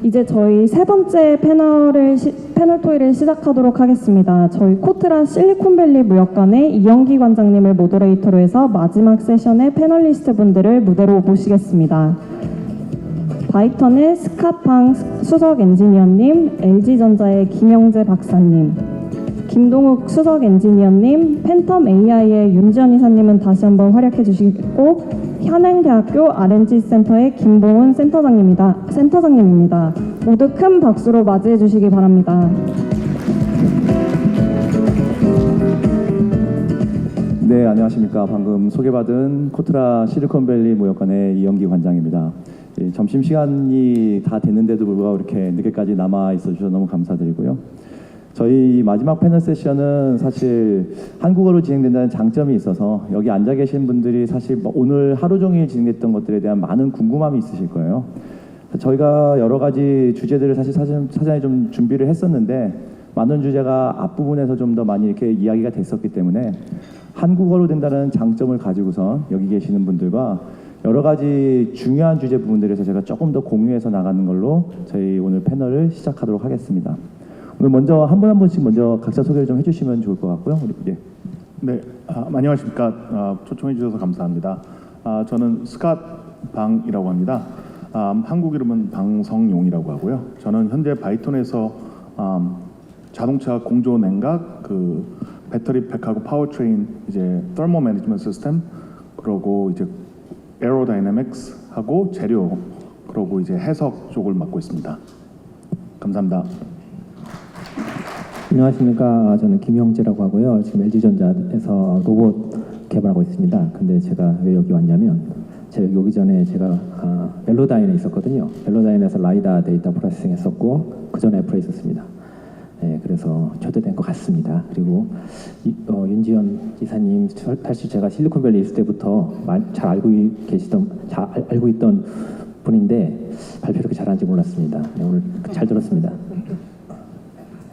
이제 저희 세 번째 패널 토의를 시작하도록 하겠습니다. 저희 코트라 실리콘밸리 무역관의 이영기 관장님을 모더레이터로 해서 마지막 세션의 패널리스트 분들을 무대로 모시겠습니다. 바이턴의 스캇방 수석 엔지니어님, LG전자의 김영재 박사님, 김동욱 수석 엔지니어님, 팬텀 AI의 윤지연 이사님은 다시 한번 활약해 주시고 현행대학교 R&D 센터의 김봉훈 센터장님입니다. 모두 큰 박수로 맞이해 주시기 바랍니다. 네, 안녕하십니까. 방금 소개받은 코트라 실리콘밸리 무역관의 이영기 관장입니다. 점심시간이 다 됐는데도 불구하고 이렇게 늦게까지 남아 있어 주셔서 너무 감사드리고요. 저희 마지막 패널 세션은 사실 한국어로 진행된다는 장점이 있어서 여기 앉아 계신 분들이 사실 오늘 하루 종일 진행됐던 것들에 대한 많은 궁금함이 있으실 거예요. 저희가 여러 가지 주제들을 사실 사전에 좀 준비를 했었는데 많은 주제가 앞부분에서 좀 더 많이 이렇게 이야기가 됐었기 때문에 한국어로 된다는 장점을 가지고선 여기 계시는 분들과 여러 가지 중요한 주제 부분들에서 제가 조금 더 공유해서 나가는 걸로 저희 오늘 패널을 시작하도록 하겠습니다. 오늘 먼저 한 분 한 분씩 먼저 각자 소개를 좀 해주시면 좋을 것 같고요. 예. 네, 안녕하십니까. 초청해 주셔서 감사합니다. 저는 스캇방이라고 합니다. 한국 이름은 방성용이라고 하고요. 저는 현재 바이톤에서 자동차 공조 냉각, 배터리 팩하고 파워트레인 이제 터모 매니지먼트 시스템, 그리고 이제 에어로다이내믹스 하고 재료, 그리고 이제 해석 쪽을 맡고 있습니다. 감사합니다. 안녕하십니까. 저는 김형재라고 하고요. 지금 LG전자에서 로봇 개발하고 있습니다. 근데 제가 왜 여기 왔냐면 제가 여기 오기 전에 제가 멜로다인에 있었거든요. 멜로다인에서 라이다 데이터 프로세싱 했었고 그 전에 애플에 있었습니다. 네, 그래서 초대된 것 같습니다. 그리고 윤지연 이사님, 사실 제가 실리콘밸리 있을 때부터 잘 알고 있던 분인데 발표 이렇게 잘하는지 몰랐습니다. 네, 오늘 잘 들었습니다.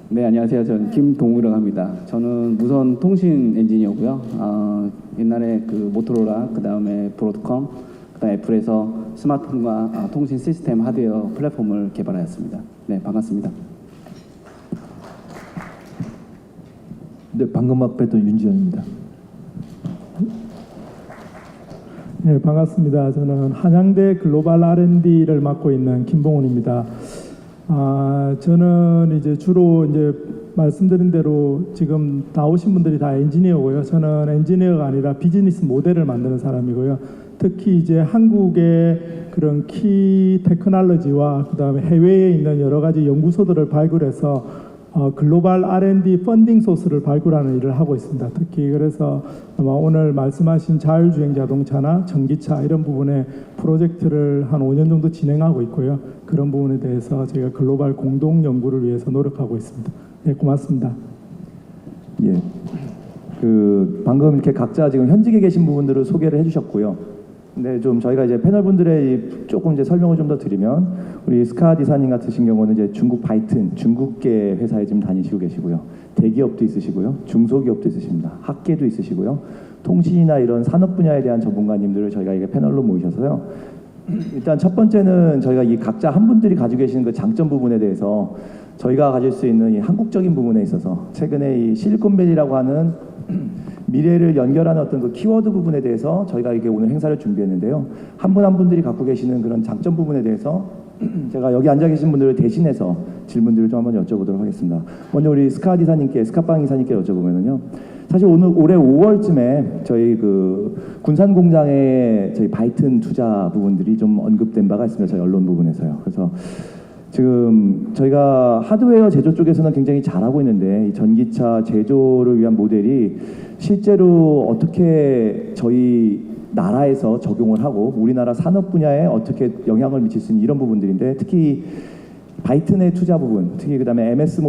네, 안녕하세요. 저는 김동욱이라고 합니다. 저는 무선 통신 엔지니어고요. 옛날에 모토로라, 그 다음에 브로드컴, 그 다음에 애플에서 스마트폰과 통신 시스템 하드웨어 플랫폼을 개발하였습니다. 네, 반갑습니다. 네, 방금 막 뵀던 윤지연입니다. 네, 반갑습니다. 저는 한양대 글로벌 R&D를 맡고 있는 김봉훈입니다. 저는 이제 주로 말씀드린 대로 지금 나오신 분들이 다 엔지니어고요. 저는 엔지니어가 아니라 비즈니스 모델을 만드는 사람이고요. 특히 이제 한국의 그런 키 테크놀로지와 그다음에 해외에 있는 여러 가지 연구소들을 발굴해서 글로벌 R&D 펀딩 소스를 발굴하는 일을 하고 있습니다. 특히 그래서 아마 오늘 말씀하신 자율주행 자동차나 전기차 이런 부분에 프로젝트를 한 5년 정도 진행하고 있고요. 그런 부분에 대해서 저희가 글로벌 공동 연구를 위해서 노력하고 있습니다. 네, 고맙습니다. 예. 방금 이렇게 각자 지금 현직에 계신 부분들을 소개를 해주셨고요. 근데 좀 저희가 이제 패널분들의 조금 이제 설명을 좀 더 드리면 우리 스캇 이사님 같으신 경우는 이제 중국 바이튼 중국계 회사에 지금 다니시고 계시고요. 대기업도 있으시고요. 중소기업도 있으십니다. 학계도 있으시고요. 통신이나 이런 산업 분야에 대한 전문가님들을 저희가 이게 패널로 모이셔서요. 일단 첫 번째는 저희가 이 각자 한 분들이 가지고 계시는 그 장점 부분에 대해서 저희가 가질 수 있는 이 한국적인 부분에 있어서 최근에 이 실리콘밸리라고 하는 미래를 연결하는 어떤 그 키워드 부분에 대해서 저희가 이게 오늘 행사를 준비했는데요. 한 분 한 분들이 갖고 계시는 그런 장점 부분에 대해서 제가 여기 앉아 계신 분들을 대신해서 질문들을 좀 한번 여쭤보도록 하겠습니다. 먼저 우리 스캇방 이사님께 여쭤보면은요. 사실 올해 5월쯤에 저희 군산 공장의 저희 바이튼 투자 부분들이 좀 언급된 바가 있습니다. 저희 언론 부분에서요. 그래서 지금 저희가 하드웨어 제조 쪽에서는 굉장히 잘하고 있는데 이 전기차 제조를 위한 모델이 실제로 어떻게 저희 나라에서 적용을 하고 우리나라 산업 분야에 어떻게 영향을 미칠 수 있는 이런 부분들인데 특히 바이튼의 투자 부분, 특히 그다음에 MS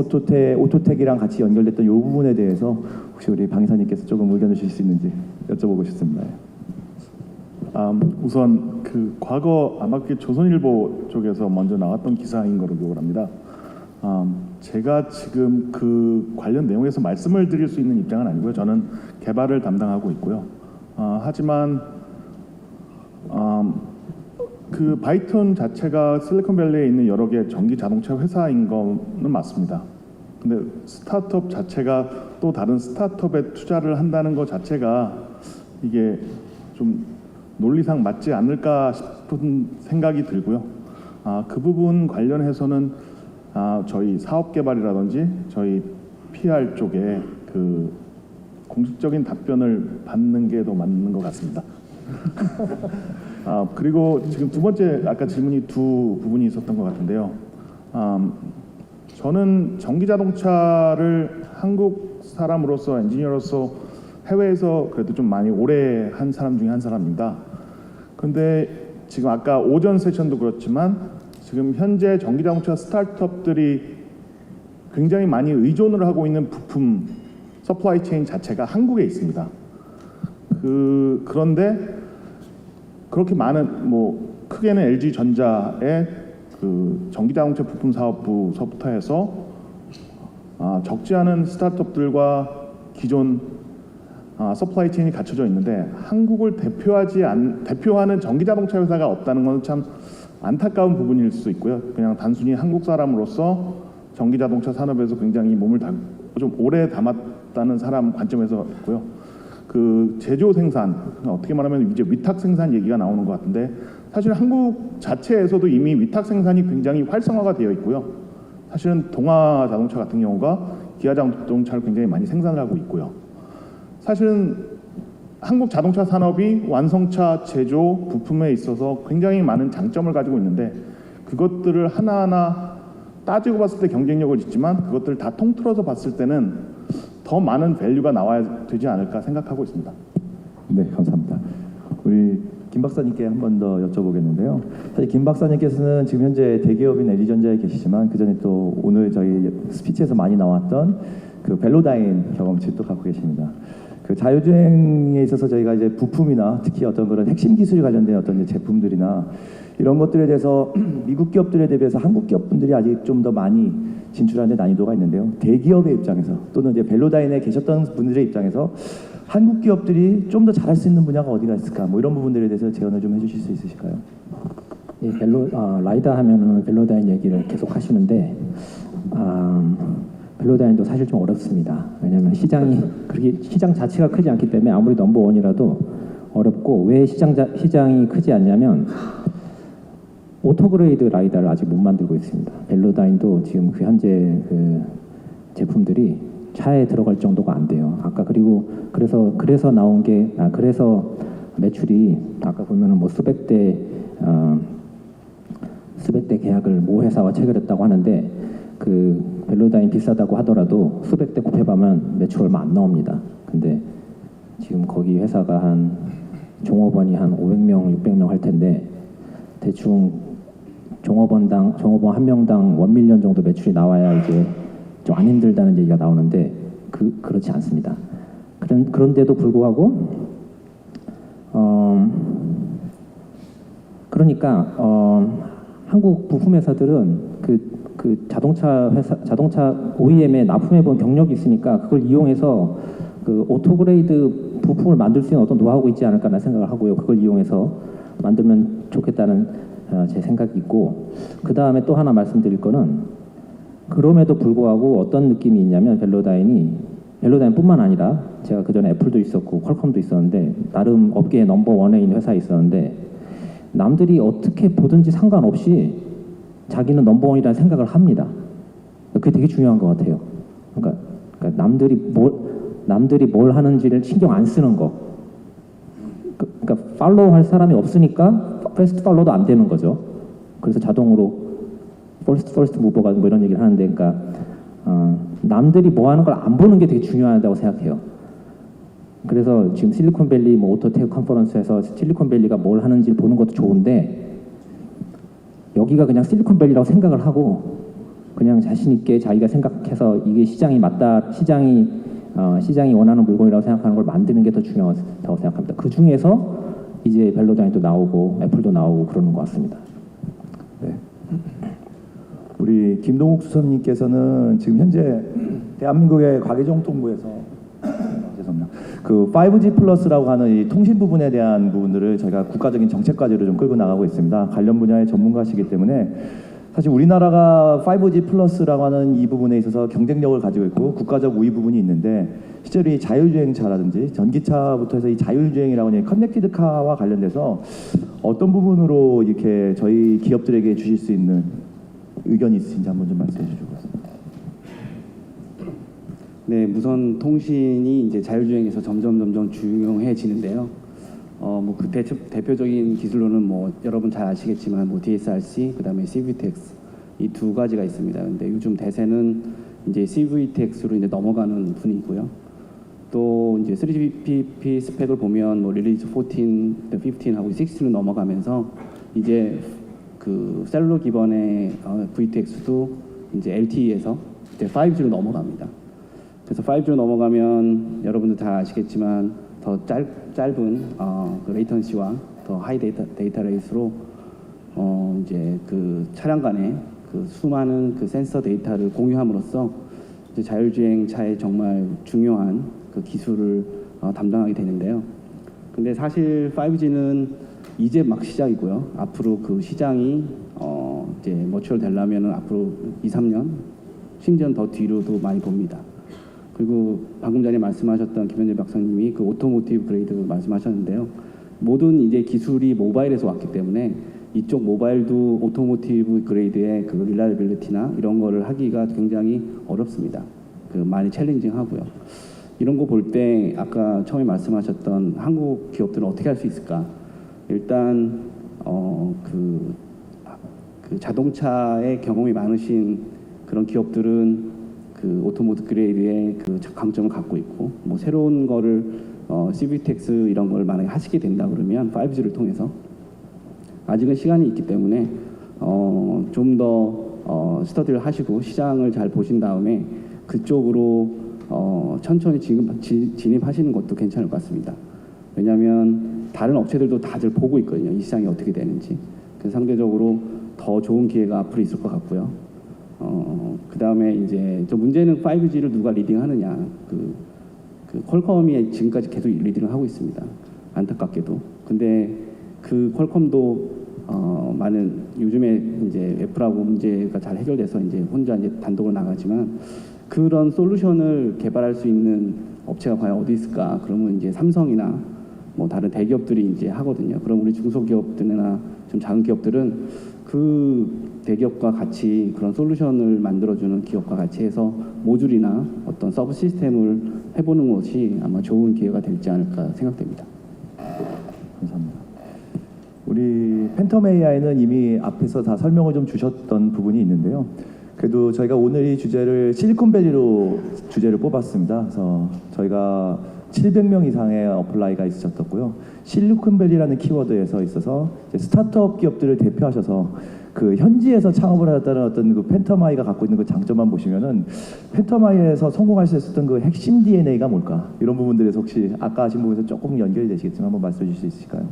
오토텍이랑 같이 연결됐던 이 부분에 대해서 혹시 우리 방 이사님께서 조금 의견을 주실 수 있는지 여쭤보고 싶습니다. 우선 과거 아마 조선일보 쪽에서 먼저 나왔던 기사인 거로 기억을 합니다. 제가 지금 관련 내용에서 말씀을 드릴 수 있는 입장은 아니고요. 저는 개발을 담당하고 있고요. 하지만 그 바이톤 자체가 실리콘밸리에 있는 여러 개 전기 자동차 회사인 거는 맞습니다. 근데 스타트업 자체가 또 다른 스타트업에 투자를 한다는 것 자체가 이게 좀 논리상 맞지 않을까 싶은 생각이 들고요. 그 부분 관련해서는 저희 사업 개발이라든지 저희 PR 쪽에 그 공식적인 답변을 받는 게 더 맞는 것 같습니다. 그리고 지금 두 번째 아까 질문이 두 부분이 있었던 것 같은데요. 저는 전기 자동차를 한국 사람으로서 엔지니어로서 해외에서 그래도 좀 많이 오래 한 사람 중에 한 사람입니다. 근데 지금 아까 오전 세션도 그렇지만 지금 현재 전기 자동차 스타트업들이 굉장히 많이 의존을 하고 있는 부품 서플라이 체인 자체가 한국에 있습니다. 그런데 그렇게 많은 크게는 LG 전자의 그 전기 자동차 부품 사업부서부터 해서 적지 않은 스타트업들과 기존 서플라이 체인이 갖춰져 있는데 한국을 대표하는 전기 자동차 회사가 없다는 건 참 안타까운 부분일 수 있고요. 그냥 단순히 한국 사람으로서 전기 자동차 산업에서 굉장히 몸을 좀 오래 담았다는 사람 관점에서 있고요. 그 제조 생산, 어떻게 말하면 이제 위탁 생산 얘기가 나오는 것 같은데 사실 한국 자체에서도 이미 위탁 생산이 굉장히 활성화가 되어 있고요. 사실은 동아 자동차 같은 경우가 기아 자동차를 굉장히 많이 생산을 하고 있고요. 사실은 한국 자동차 산업이 완성차 제조 부품에 있어서 굉장히 많은 장점을 가지고 있는데 그것들을 하나하나 따지고 봤을 때 경쟁력을 있지만 그것들을 다 통틀어서 봤을 때는 더 많은 밸류가 나와야 되지 않을까 생각하고 있습니다. 네, 감사합니다. 우리 김 박사님께 한 번 더 여쭤보겠는데요. 사실 김 박사님께서는 지금 현재 대기업인 LG전자에 계시지만 그 전에 또 오늘 저희 스피치에서 많이 나왔던 그 벨로다인 경험치도 갖고 계십니다. 그 자율주행에 있어서 저희가 이제 부품이나 특히 어떤 그런 핵심 기술이 관련된 어떤 이제 제품들이나 이런 것들에 대해서 미국 기업들에 대비해서 한국 기업분들이 아직 좀 더 많이 진출하는 데 난이도가 있는데요. 대기업의 입장에서 또는 이제 벨로다인에 계셨던 분들의 입장에서 한국 기업들이 좀 더 잘할 수 있는 분야가 어디가 있을까? 뭐 이런 부분들에 대해서 제언을 좀 해주실 수 있으실까요? 예, 라이다 하면은 벨로다인 얘기를 계속 하시는데 벨로다인도 사실 좀 어렵습니다. 왜냐하면 시장 자체가 크지 않기 때문에 아무리 넘버원이라도 어렵고 왜 시장이 크지 않냐면 오토그레이드 라이다를 아직 못 만들고 있습니다. 벨로다인도 지금 그 현재 그 제품들이 차에 들어갈 정도가 안 돼요. 아까 그래서 나온 게 그래서 매출이 아까 보면은 뭐 수백 대 계약을 모 회사와 체결했다고 하는데 그 벨로다인 비싸다고 하더라도 수백 대 곱해보면 매출 얼마 안 나옵니다. 근데 지금 거기 회사가 종업원이 한 500명, 600명 할 텐데 대충 종업원 한 명당 1밀리언 정도 매출이 나와야 이제 좀 안 힘들다는 얘기가 나오는데 그렇지 않습니다. 그런데도 불구하고 그러니까 한국 부품 회사들은 그 자동차 OEM에 납품해 본 경력이 있으니까 그걸 이용해서 그 오토그레이드 부품을 만들 수 있는 어떤 노하우가 있지 않을까라는 생각을 하고요. 그걸 이용해서 만들면 좋겠다는 제 생각이 있고 그 다음에 또 하나 말씀드릴 거는 그럼에도 불구하고 어떤 느낌이 있냐면 벨로다인뿐만 아니라 제가 그전에 애플도 있었고 퀄컴도 있었는데 나름 업계의 넘버원에 있는 회사에 있었는데 남들이 어떻게 보든지 상관없이 자기는 넘버원이라는 생각을 합니다. 그게 되게 중요한 것 같아요. 그러니까 남들이 뭘 하는지를 신경 안 쓰는 거. 그러니까 팔로우 할 사람이 없으니까 패스트 팔로우도 안 되는 거죠. 그래서 자동으로 퍼스트 무버가 뭐 이런 얘기를 하는데 그러니까 남들이 뭐 하는 걸 안 보는 게 되게 중요하다고 생각해요. 그래서 지금 실리콘밸리 오토테크 컨퍼런스에서 실리콘밸리가 뭘 하는지 보는 것도 좋은데 여기가 그냥 실리콘밸리라고 생각을 하고 그냥 자신 있게 자기가 생각해서 이게 시장이 맞다, 시장이 원하는 물건이라고 생각하는 걸 만드는 게 더 중요하다고 생각합니다. 그 중에서 이제 벨로다인도 나오고 애플도 나오고 그러는 것 같습니다. 네. 우리 김동욱 수석님께서는 지금 현재 대한민국의 과기정통부에서 죄송합니다. 그 5G 플러스라고 하는 이 통신 부분에 대한 부분들을 저희가 국가적인 정책 과제로 좀 끌고 나가고 있습니다. 관련 분야의 전문가시기 때문에 사실 우리나라가 5G 플러스라고 하는 이 부분에 있어서 경쟁력을 가지고 있고 국가적 우위 부분이 있는데 실제로 이 자율주행차라든지 전기차부터 해서 이 자율주행이라고 하는 커넥티드카와 관련돼서 어떤 부분으로 이렇게 저희 기업들에게 주실 수 있는 의견이 있으신지 한번 좀 말씀해 주시겠습니다. 네, 무선 통신이 이제 자율주행에서 점점 중요해지는데요. 뭐 그 대표적인 기술로는 뭐 여러분 잘 아시겠지만 뭐 DSRC, 그다음에 CVTX 이 두 가지가 있습니다. 근데 요즘 대세는 이제 CVTX로 이제 넘어가는 분위기고요. 또 이제 3GPP 스펙을 보면 뭐 릴리즈 14, 15하고 16로 넘어가면서 이제 그 셀룰러 기반의 VTX도 이제 LTE에서 이제 5G로 넘어갑니다. 그래서 5G로 넘어가면 여러분들 다 아시겠지만 더 짧은 그 레이턴시와 더 하이 데이터 레이스로 이제 그 차량 간의 그 수많은 그 센서 데이터를 공유함으로써 이제 자율주행차의 정말 중요한 그 기술을 담당하게 되는데요. 근데 사실 5G는 이제 막 시작이고요. 앞으로 그 시장이 이제 머추얼 되려면은 앞으로 2, 3년 심지어 더 뒤로도 많이 봅니다. 그리고 방금 전에 말씀하셨던 김현재 박사님이 그 오토모티브 그레이드 말씀하셨는데요. 모든 이제 기술이 모바일에서 왔기 때문에 이쪽 모바일도 오토모티브 그레이드의 그 릴라이빌리티나 이런 거를 하기가 굉장히 어렵습니다. 그 많이 챌린징하고요. 이런 거 볼 때 아까 처음에 말씀하셨던 한국 기업들은 어떻게 할 수 있을까? 일단 그 자동차에 경험이 많으신 그런 기업들은 그 오토모티브 그레이드의 그 강점을 갖고 있고 뭐 새로운 거를 CVTX 이런 걸 만약에 하시게 된다 그러면 5G를 통해서 아직은 시간이 있기 때문에 좀 더 스터디를 하시고 시장을 잘 보신 다음에 그쪽으로 천천히 진입하시는 것도 괜찮을 것 같습니다. 왜냐하면 다른 업체들도 다들 보고 있거든요. 이 시장이 어떻게 되는지. 그래서 상대적으로 더 좋은 기회가 앞으로 있을 것 같고요. 그 다음에 이제 저 문제는 5G를 누가 리딩하느냐. 그 퀄컴이 지금까지 계속 리딩을 하고 있습니다. 안타깝게도. 근데 그 퀄컴도 많은 요즘에 이제 애플하고 문제가 잘 해결돼서 이제 혼자 이제 단독으로 나가지만 그런 솔루션을 개발할 수 있는 업체가 과연 어디 있을까? 그러면 이제 삼성이나 뭐 다른 대기업들이 이제 하거든요. 그럼 우리 중소기업들이나 좀 작은 기업들은 그 대기업과 같이 그런 솔루션을 만들어주는 기업과 같이 해서 모듈이나 어떤 서브 시스템을 해보는 것이 아마 좋은 기회가 될지 않을까 생각됩니다. 감사합니다. 우리 팬텀 AI는 이미 앞에서 다 설명을 좀 주셨던 부분이 있는데요. 그래도 저희가 오늘 이 주제를 실리콘밸리로 주제를 뽑았습니다. 그래서 저희가 700명 이상의 어플라이가 있으셨고요. 실리콘밸리라는 키워드에서 있어서 이제 스타트업 기업들을 대표하셔서 그 현지에서 창업을 하였다는 어떤 그 팬텀아이가 갖고 있는 그 장점만 보시면은 팬텀아이에서 성공할 수 있었던 그 핵심 DNA가 뭘까? 이런 부분들에서 혹시 아까 하신 부분에서 조금 연결이 되시겠지만 한번 말씀해 주실 수 있을까요?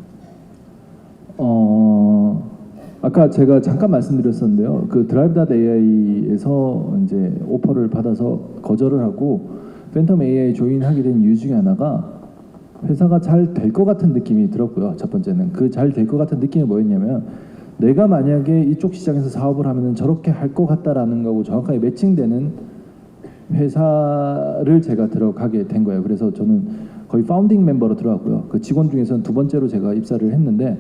아까 제가 잠깐 말씀드렸었는데요. 그 드라이브.ai에서 이제 오퍼를 받아서 거절을 하고 팬텀 AI 조인하게 된 이유 중에 하나가 회사가 잘 될 것 같은 느낌이 들었고요. 첫 번째는 그 잘 될 것 같은 느낌이 뭐였냐면 내가 만약에 이쪽 시장에서 사업을 하면은 저렇게 할 것 같다라는 거하고 정확하게 매칭되는 회사를 제가 들어가게 된 거예요. 그래서 저는 거의 파운딩 멤버로 들어갔고요. 그 직원 중에서는 두 번째로 제가 입사를 했는데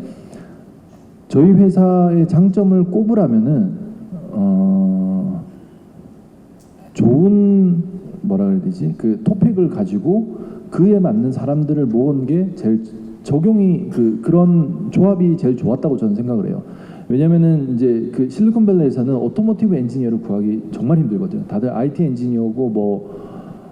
저희 회사의 장점을 꼽으라면은 좋은 뭐라 그래야 되지? 그 토픽을 가지고 그에 맞는 사람들을 모은 게 제일 적용이 그런 조합이 제일 좋았다고 저는 생각을 해요. 왜냐면은 이제 그 실리콘밸리에서는 오토모티브 엔지니어를 구하기 정말 힘들거든요. 다들 IT 엔지니어고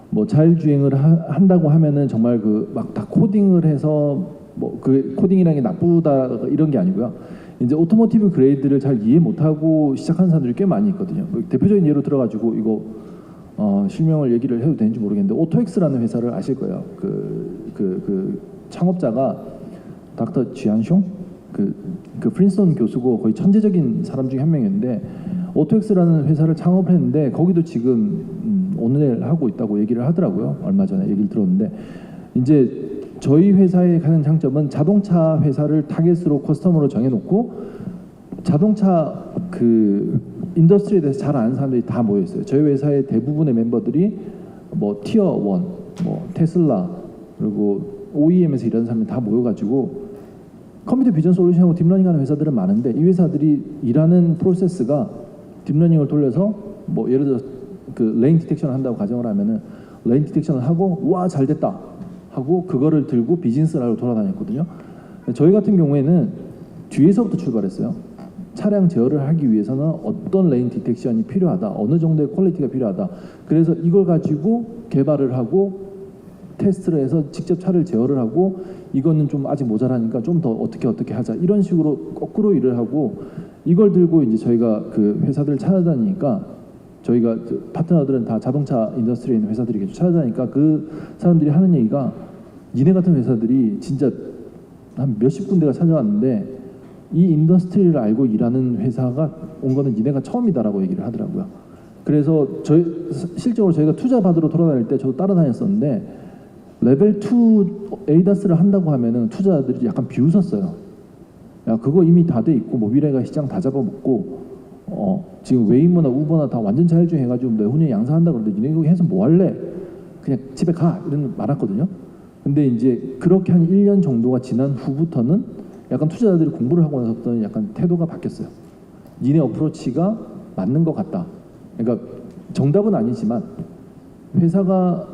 뭐 자율주행을 한다고 하면은 정말 그 막 다 코딩을 해서 뭐 그 코딩이라는 게 나쁘다 이런 게 아니고요. 이제 오토모티브 그레이드를 잘 이해 못하고 시작하는 사람들이 꽤 많이 있거든요. 대표적인 예로 들어가지고 이거 실명을 얘기를 해도 되는지 모르겠는데 오토엑스라는 회사를 아실 거예요. 그 창업자가 닥터 지안숑 그 프린스턴 교수고 거의 천재적인 사람 중에 한 명이었는데 오토엑스라는 회사를 창업을 했는데 거기도 지금 오늘 하고 있다고 얘기를 하더라고요. 얼마 전에 얘기를 들었는데 이제 저희 회사의 가장 장점은 자동차 회사를 타겟으로 커스터머로 정해놓고 자동차 그 인더스트리에 대해서 잘 아는 사람들이 다 모여 있어요. 저희 회사의 대부분의 멤버들이 뭐 티어 1, 뭐 테슬라 그리고 OEM에서 일하는 사람들이 다 모여가지고 컴퓨터 비전 솔루션하고 딥러닝하는 회사들은 많은데 이 회사들이 일하는 프로세스가 딥러닝을 돌려서 뭐 예를 들어 그 레인 디텍션을 한다고 가정을 하면은 레인 디텍션을 하고 와 잘 됐다 하고 그거를 들고 비즈니스를 하러 돌아다녔거든요. 저희 같은 경우에는 뒤에서부터 출발했어요. 차량 제어를 하기 위해서는 어떤 레인 디텍션이 필요하다, 어느 정도의 퀄리티가 필요하다. 그래서 이걸 가지고 개발을 하고 테스트를 해서 직접 차를 제어를 하고 이거는 좀 아직 모자라니까 좀 더 어떻게 하자 이런 식으로 거꾸로 일을 하고 이걸 들고 이제 저희가 그 회사들을 찾아다니니까 저희가 파트너들은 다 자동차 인더스트리에 있는 회사들이겠죠. 찾아다니까 그 사람들이 하는 얘기가 니네 같은 회사들이 진짜 한 몇십 군데가 찾아왔는데 이 인더스트리를 알고 일하는 회사가 온 거는 니네가 처음이다라고 얘기를 하더라고요. 그래서 실적으로 저희가 투자 받으러 돌아다닐 때 저도 따라다녔었는데 레벨 2 ADAS를 한다고 하면은 투자자들이 약간 비웃었어요. 야 그거 이미 다 돼 있고 모빌아이가 시장 다 잡아먹고 지금 웨이모나 우버나 다 완전 자율주행 해가지고 내후년에 양산한다 그러는데 니네 이거 해서 뭐 할래? 그냥 집에 가 이런 많았거든요. 근데 이제 그렇게 한 1년 정도가 지난 후부터는 약간 투자자들이 공부를 하고 나서부터는 약간 태도가 바뀌었어요. 니네 어프로치가 맞는 것 같다. 그러니까 정답은 아니지만 회사가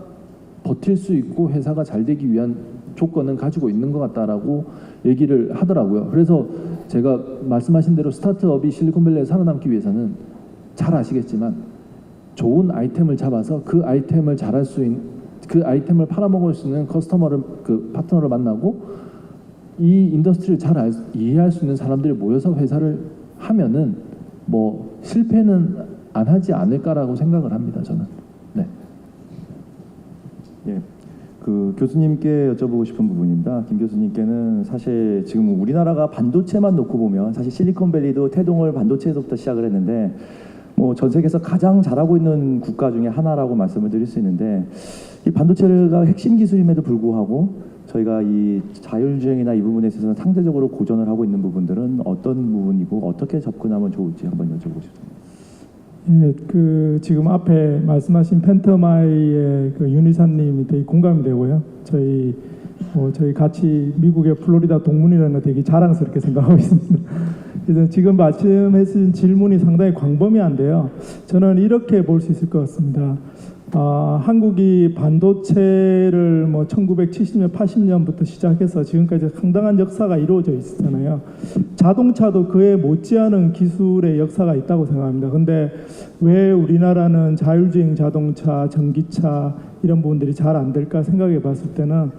버틸 수 있고 회사가 잘 되기 위한 조건은 가지고 있는 것 같다라고 얘기를 하더라고요. 그래서 제가 말씀하신 대로 스타트업이 실리콘밸리에 살아남기 위해서는 잘 아시겠지만 좋은 아이템을 잡아서 그 아이템을 잘할 수 있는 그 아이템을 팔아먹을 수 있는 커스터머를 그 파트너를 만나고 이 인더스트리를 잘 이해할 수 있는 사람들이 모여서 회사를 하면은 뭐 실패는 안 하지 않을까라고 생각을 합니다. 저는. 네. 예, 그 교수님께 여쭤보고 싶은 부분입니다. 김 교수님께는 사실 지금 우리나라가 반도체만 놓고 보면 사실 실리콘밸리도 태동을 반도체에서부터 시작을 했는데 뭐 전 세계에서 가장 잘하고 있는 국가 중에 하나라고 말씀을 드릴 수 있는데 이 반도체가 핵심 기술임에도 불구하고 저희가 이 자율주행이나 이 부분에 있어서는 상대적으로 고전을 하고 있는 부분들은 어떤 부분이고 어떻게 접근하면 좋을지 한번 여쭤보고 싶습니다. 예, 그 지금 앞에 말씀하신 펜터마이의 그 윤희사님이 되게 공감이 되고요. 저희 같이 미국의 플로리다 동문이라는 거 되게 자랑스럽게 생각하고 있습니다. 그래서 지금 말씀하신 질문이 상당히 광범위한데요. 저는 이렇게 볼 수 있을 것 같습니다. 한국이 반도체를 뭐 1970년, 80년부터 시작해서 지금까지 상당한 역사가 이루어져 있잖아요. 자동차도 그에 못지않은 기술의 역사가 있다고 생각합니다. 근데 왜 우리나라는 자율주행 자동차, 전기차 이런 부분들이 잘 안 될까 생각해 봤을 때는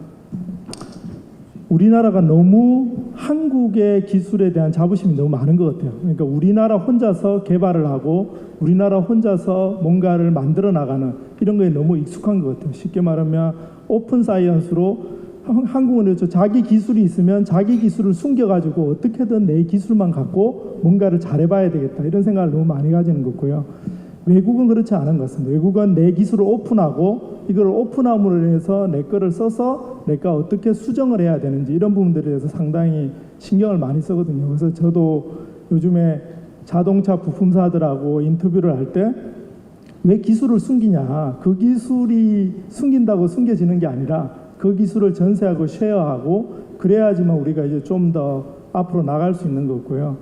우리나라가 너무 한국의 기술에 대한 자부심이 너무 많은 것 같아요. 그러니까 우리나라 혼자서 개발을 하고 우리나라 혼자서 뭔가를 만들어 나가는 이런 거에 너무 익숙한 것 같아요. 쉽게 말하면 오픈 사이언스로 한국은 그렇죠. 자기 기술이 있으면 자기 기술을 숨겨가지고 어떻게든 내 기술만 갖고 뭔가를 잘해봐야 되겠다 이런 생각을 너무 많이 가지는 거고요. 외국은 그렇지 않은 것 같습니다. 외국은 내 기술을 오픈하고 이걸 오픈함으로 인해서 내 거를 써서 내가 어떻게 수정을 해야 되는지 이런 부분들에 대해서 상당히 신경을 많이 쓰거든요. 그래서 저도 요즘에 자동차 부품사들하고 인터뷰를 할 때 왜 기술을 숨기냐. 그 기술이 숨긴다고 숨겨지는 게 아니라 그 기술을 전세하고 쉐어하고 그래야지만 우리가 이제 좀 더 앞으로 나갈 수 있는 거고요.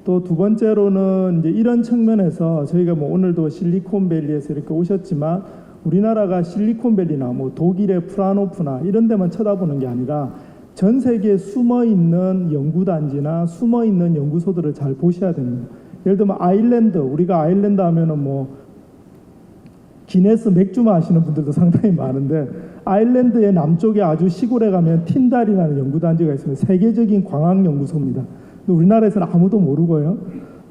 또 두 번째로는 이제 이런 측면에서 저희가 뭐 오늘도 실리콘밸리에서 이렇게 오셨지만 우리나라가 실리콘밸리나 뭐 독일의 프라노프나 이런 데만 쳐다보는 게 아니라 전 세계에 숨어 있는 연구단지나 숨어 있는 연구소들을 잘 보셔야 됩니다. 예를 들면 아일랜드, 우리가 아일랜드 하면은 뭐 기네스 맥주 마시는 분들도 상당히 많은데 아일랜드의 남쪽에 아주 시골에 가면 틴달이라는 연구단지가 있습니다. 세계적인 광학연구소입니다. 우리나라에서는 아무도 모르고요.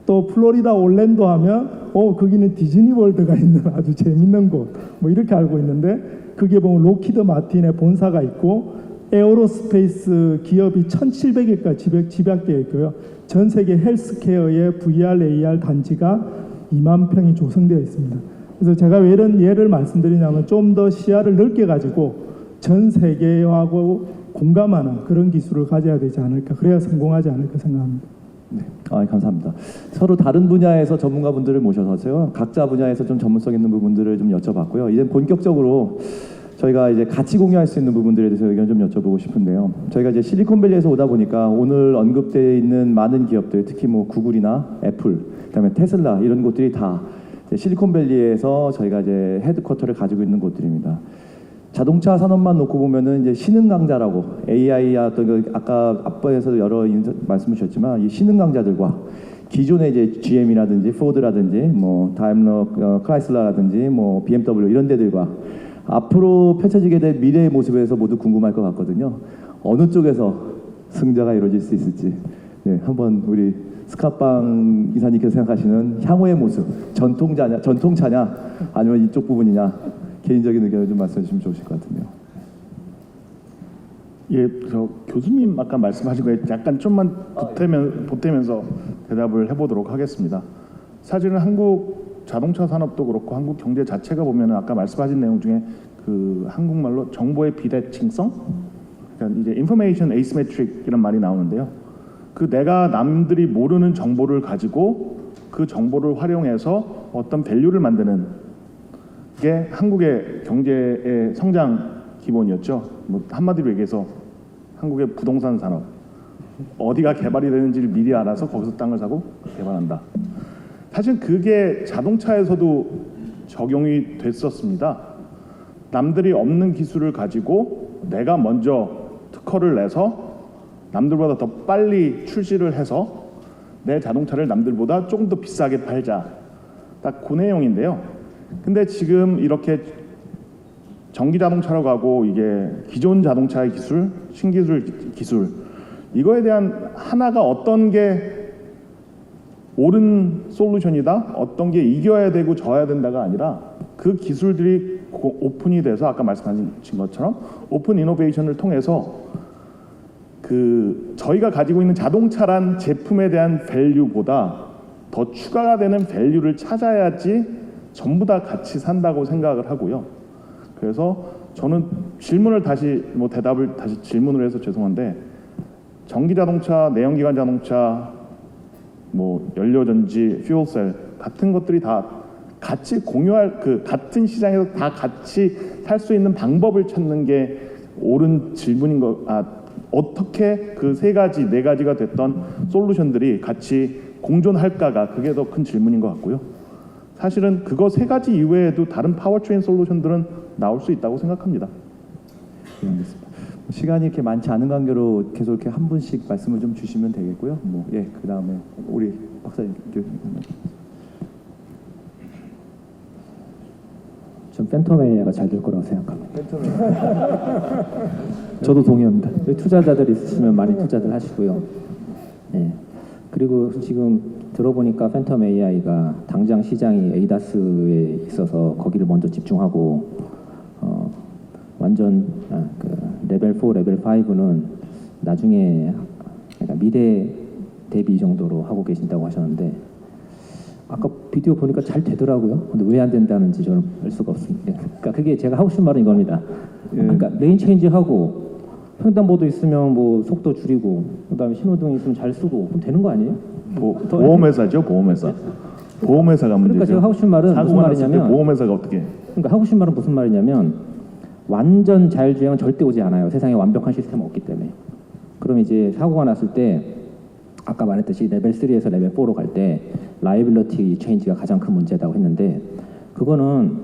또 플로리다 올랜도 하면 거기는 디즈니월드가 있는 아주 재밌는 곳 뭐 이렇게 알고 있는데 그게 보면 로키드 마틴의 본사가 있고 에어로스페이스 기업이 1,700개가 집약되어 있고요. 전 세계 헬스케어의 VR, AR 단지가 2만 평이 조성되어 있습니다. 그래서 제가 왜 이런 예를 말씀드리냐면 좀 더 시야를 넓게 가지고 전 세계하고 공감하는 그런 기술을 가져야 되지 않을까. 그래야 성공하지 않을까 생각합니다. 네, 감사합니다. 서로 다른 분야에서 전문가분들을 모셔서 각자 분야에서 좀 전문성 있는 부분들을 좀 여쭤봤고요. 이제 본격적으로 저희가 이제 같이 공유할 수 있는 부분들에 대해서 의견 좀 여쭤보고 싶은데요. 저희가 이제 실리콘밸리에서 오다 보니까 오늘 언급되어 있는 많은 기업들, 특히 뭐 구글이나 애플, 그다음에 테슬라 이런 곳들이 다 이제 실리콘밸리에서 저희가 이제 헤드쿼터를 가지고 있는 곳들입니다. 자동차 산업만 놓고 보면은 이제 신흥 강자라고 AI야 어떤 그 아까 앞에서도 여러 말씀 주셨지만 이 신흥 강자들과 기존의 이제 GM이라든지 포드라든지 뭐 다임러 크라이슬러라든지 뭐 BMW 이런 데들과 앞으로 펼쳐지게 될 미래의 모습에 대해서 모두 궁금할 것 같거든요. 어느 쪽에서 승자가 이루어질 수 있을지 네, 한번 우리 스카빵 이사님께서 생각하시는 향후의 모습 전통차냐 아니면 이쪽 부분이냐 개인적인 의견을 좀 말씀해 주시면 좋으실 것 같은데요. 예, 저 교수님 아까 말씀하신 거에 약간 좀만 보태면서 대답을 해보도록 하겠습니다. 사실은 한국 자동차 산업도 그렇고 한국 경제 자체가 보면은 아까 말씀하신 내용 중에 그 한국말로 정보의 비대칭성, 그러니까 이제 information asymmetric 이런 말이 나오는데요. 그 내가 남들이 모르는 정보를 가지고 그 정보를 활용해서 어떤 밸류를 만드는 게 한국의 경제의 성장 기본이었죠. 뭐 한마디로 얘기해서 한국의 부동산 산업 어디가 개발이 되는지를 미리 알아서 거기서 땅을 사고 개발한다. 사실 그게 자동차에서도 적용이 됐었습니다. 남들이 없는 기술을 가지고 내가 먼저 특허를 내서 남들보다 더 빨리 출시를 해서 내 자동차를 남들보다 조금 더 비싸게 팔자. 딱 그 내용인데요. 근데 지금 이렇게 전기 자동차로 가고 이게 기존 자동차의 기술, 신기술 기술 이거에 대한 하나가 어떤 게 옳은 솔루션이다, 어떤 게 이겨야 되고 져야 된다가 아니라 그 기술들이 오픈이 돼서 아까 말씀하신 것처럼 오픈 이노베이션을 통해서 그 저희가 가지고 있는 자동차란 제품에 대한 밸류보다 더 추가가 되는 밸류를 찾아야지 전부 다 같이 산다고 생각을 하고요. 그래서 저는 질문을 다시 대답을 다시 질문을 해서 죄송한데 전기 자동차, 내연기관 자동차, 뭐 연료전지, 퓨얼셀 같은 것들이 다 같이 공유할 그 같은 시장에서 다 같이 살 수 있는 방법을 찾는 게 옳은 질문인 거. 어떻게 그 세 가지, 네 가지가 됐던 솔루션들이 같이 공존할까가 그게 더 큰 질문인 것 같고요. 사실은 그거 세 가지 이외에도 다른 파워트레인 솔루션들은 나올 수 있다고 생각합니다. 네, 알겠습니다. 시간이 이렇게 많지 않은 관계로 계속 이렇게 한 분씩 말씀을 좀 주시면 되겠고요. 그 다음에 우리 박사님. 전 팬텀 AI가 잘 될 거라고 생각합니다. 저도 동의합니다. 투자자들 있으시면 많이 투자들 하시고요. 네. 그리고 지금 들어보니까 팬텀 AI가 당장 시장이 ADAS에 있어서 거기를 먼저 집중하고 완전 그 레벨 4, 레벨 5는 나중에 그러니까 미래 대비 정도로 하고 계신다고 하셨는데 아까 비디오 보니까 잘 되더라고요. 근데 왜 안 된다는지 저는 알 수가 없습니다. 그러니까 그게 제가 하고 싶은 말은 이겁니다. 그러니까 레인 체인지 하고 횡단보도 있으면 뭐 속도 줄이고 그다음에 신호등 있으면 잘 쓰고 그럼 되는 거 아니에요? 보험회사죠, 보험회사. 보험회사가 문제죠. 그러니까 제가 하고 싶은 말은 무슨 말이냐면 보험회사가 어떻게? 그러니까 하고 싶은 말은 무슨 말이냐면 완전 자율주행은 절대 오지 않아요. 세상에 완벽한 시스템은 없기 때문에. 그럼 이제 사고가 났을 때 아까 말했듯이 레벨 3에서 레벨 4로 갈 때 라이빌러티 체인지가 가장 큰 문제라고 했는데 그거는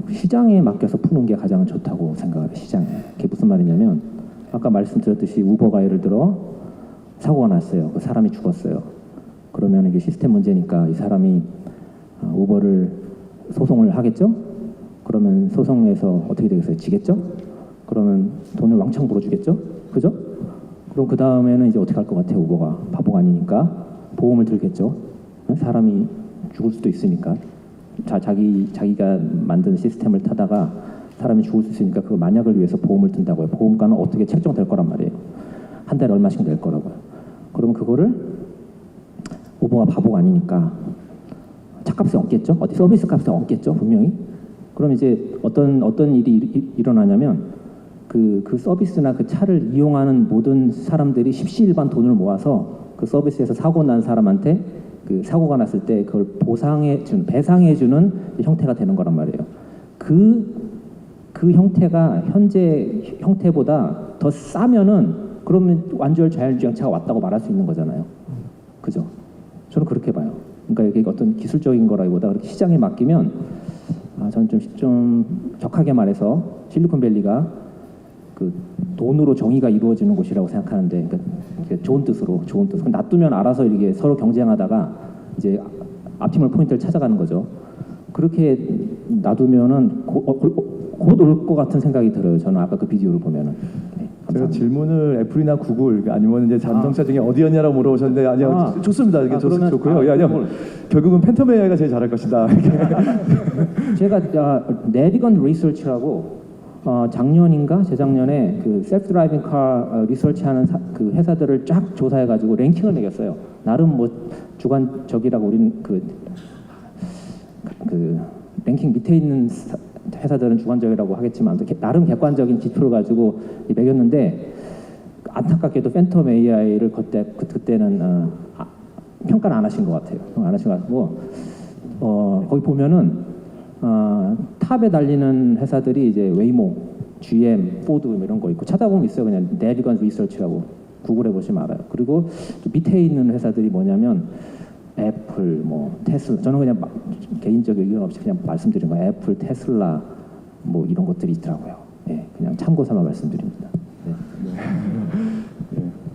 시장에 맡겨서 푸는 게 가장 좋다고 생각해요. 시장에. 그게 무슨 말이냐면 아까 말씀드렸듯이 우버가 예를 들어 사고가 났어요. 그 사람이 죽었어요. 그러면 이게 시스템 문제니까 이 사람이 우버를 소송을 하겠죠? 그러면 소송에서 어떻게 되겠어요? 지겠죠? 그러면 돈을 왕창 물어주겠죠? 그죠? 그럼 그 다음에는 이제 어떻게 할 것 같아요? 우버가 바보가 아니니까 보험을 들겠죠. 사람이 죽을 수도 있으니까 자기가 만든 시스템을 타다가 사람이 죽을 수 있으니까 그 만약을 위해서 보험을 든다고요. 보험가는 어떻게 책정될 거란 말이에요. 한 달에 얼마씩 낼 거라고요. 그러면 그거를 우버가 바보가 아니니까 차값에 얹겠죠. 어디 서비스 값에 얹겠죠. 분명히. 그럼 이제 어떤 일이 일어나냐면 그 서비스나 그 차를 이용하는 모든 사람들이 십시일반 돈을 모아서 그 서비스에서 사고 난 사람한테 그 사고가 났을 때 그걸 배상해주는 형태가 되는 거란 말이에요. 그 형태가 현재 형태보다 더 싸면은 그러면 완전 자율주행차가 왔다고 말할 수 있는 거잖아요. 그죠? 저는 그렇게 봐요. 그러니까 이게 어떤 기술적인 거라기보다 그렇게 시장에 맡기면 저는 좀 격하게 말해서 실리콘밸리가 그 돈으로 정의가 이루어지는 곳이라고 생각하는데, 그러니까 좋은 뜻으로 놔두면 알아서 이게 서로 경쟁하다가 이제 앞팀을 포인트를 찾아가는 거죠. 그렇게 놔두면은 곧 올 것 같은 생각이 들어요. 저는 아까 그 비디오를 보면은. 네, 제가 질문을 애플이나 구글 아니면 이제 자동차 중에 어디였냐라고 물어보셨는데 아니요, 좋습니다. 이게 좋고요. 아니요, 결국은 팬텀 AI가 제일 잘할 것이다. 제가 내비건 리서치라고 작년인가 재작년에 그 셀프 드라이빙 카 리서치하는 그 회사들을 쫙 조사해가지고 랭킹을 매겼어요. 나름 뭐 주관적이라고 우리는 그 랭킹 밑에 있는 회사들은 주관적이라고 하겠지만 나름 객관적인 지표를 가지고 매겼는데 안타깝게도 팬텀 AI를 그때는 평가를 안 하신 것 같아요. 안 하신 것 같고 거기 보면은 탑에 달리는 회사들이 이제 웨이모, GM, 포드 이런 거 있고 찾아보면 있어요. 그냥 내비건 리서치라고 구글해 보시면 알아요. 그리고 또 밑에 있는 회사들이 뭐냐면 애플, 뭐 테슬라. 저는 그냥 개인적인 의견 없이 그냥 말씀드린 거예요. 애플, 테슬라 뭐 이런 것들이 있더라고요. 네, 그냥 참고 삼아 말씀드립니다. 네.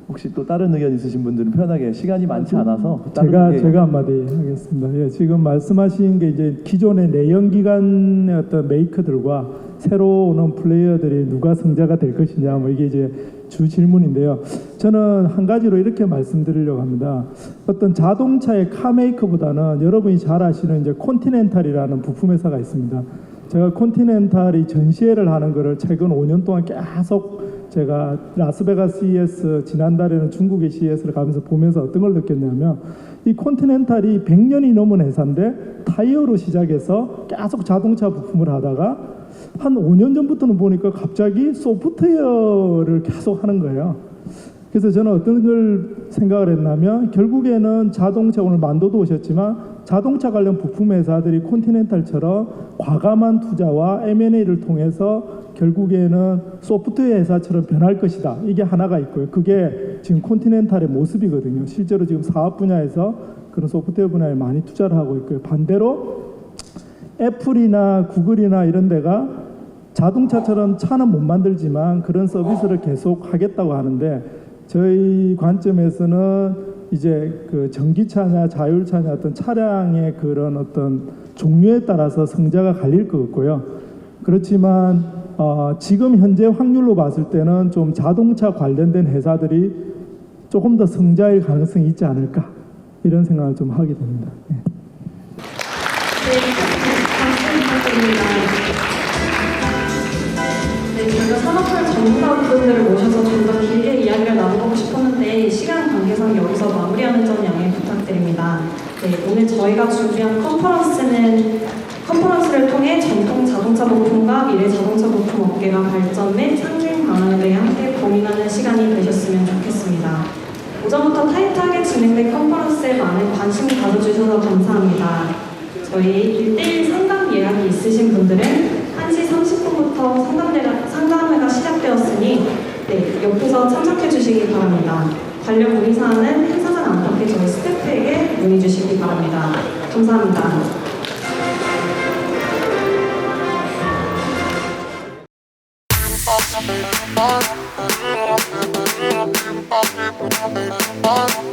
혹시 또 다른 의견 있으신 분들은 편하게, 시간이 많지 않아서 제가 한마디 하겠습니다. 예, 지금 말씀하신 게 이제 기존의 내연기관의 어떤 메이커들과 새로 오는 플레이어들이 누가 승자가 될 것이냐, 뭐 이게 이제 주 질문인데요. 저는 한 가지로 이렇게 말씀드리려고 합니다. 어떤 자동차의 카메이커보다는 여러분이 잘 아시는 이제 콘티넨탈이라는 부품 회사가 있습니다. 제가 콘티넨탈이 전시회를 하는 거를 최근 5년 동안 계속 제가 라스베가스 CES, 지난달에는 중국의 CES를 가면서 보면서 어떤 걸 느꼈냐면 이 콘티넨탈이 100년이 넘은 회사인데 타이어로 시작해서 계속 자동차 부품을 하다가 한 5년 전부터는 보니까 갑자기 소프트웨어를 계속 하는 거예요. 그래서 저는 어떤 걸 생각을 했냐면 결국에는 자동차, 오늘 만도도 오셨지만 자동차 관련 부품 회사들이 콘티넨탈처럼 과감한 투자와 M&A를 통해서 결국에는 소프트웨어 회사처럼 변할 것이다. 이게 하나가 있고요. 그게 지금 콘티넨탈의 모습이거든요. 실제로 지금 사업 분야에서 그런 소프트웨어 분야에 많이 투자를 하고 있고요. 반대로 애플이나 구글이나 이런 데가 자동차처럼 차는 못 만들지만 그런 서비스를 계속 하겠다고 하는데 저희 관점에서는 이제 그 전기차냐 자율차냐 어떤 차량의 그런 어떤 종류에 따라서 성자가 갈릴 것 같고요. 그렇지만 지금 현재 확률로 봤을 때는 좀 자동차 관련된 회사들이 조금 더 성자일 가능성이 있지 않을까 이런 생각을 좀 하게 됩니다. 네. 네, 저희가 산업별 전문가분들을 모셔서 좀 더 길게 이야기를 나눠보고 싶었는데 시간 관계상 여기서 마무리하는 점 양해 부탁드립니다. 네, 오늘 저희가 준비한 컨퍼런스를 통해 전통 자동차 부품과 미래 자동차 부품 업계가 발전 및 상생 방안에 대해 함께 고민하는 시간이 되셨으면 좋겠습니다. 오전부터 타이트하게 진행된 컨퍼런스에 많은 관심 가져주셔서 감사합니다. 저희 1대1 상담 예약이 있으신 분들은 1시 30분부터 상담회가 시작되었으니 네, 옆에서 참석해 주시기 바랍니다. 관련 문의사항은 행사장 안팎에 저희 스태프에게 문의 주시기 바랍니다. 감사합니다. Bye.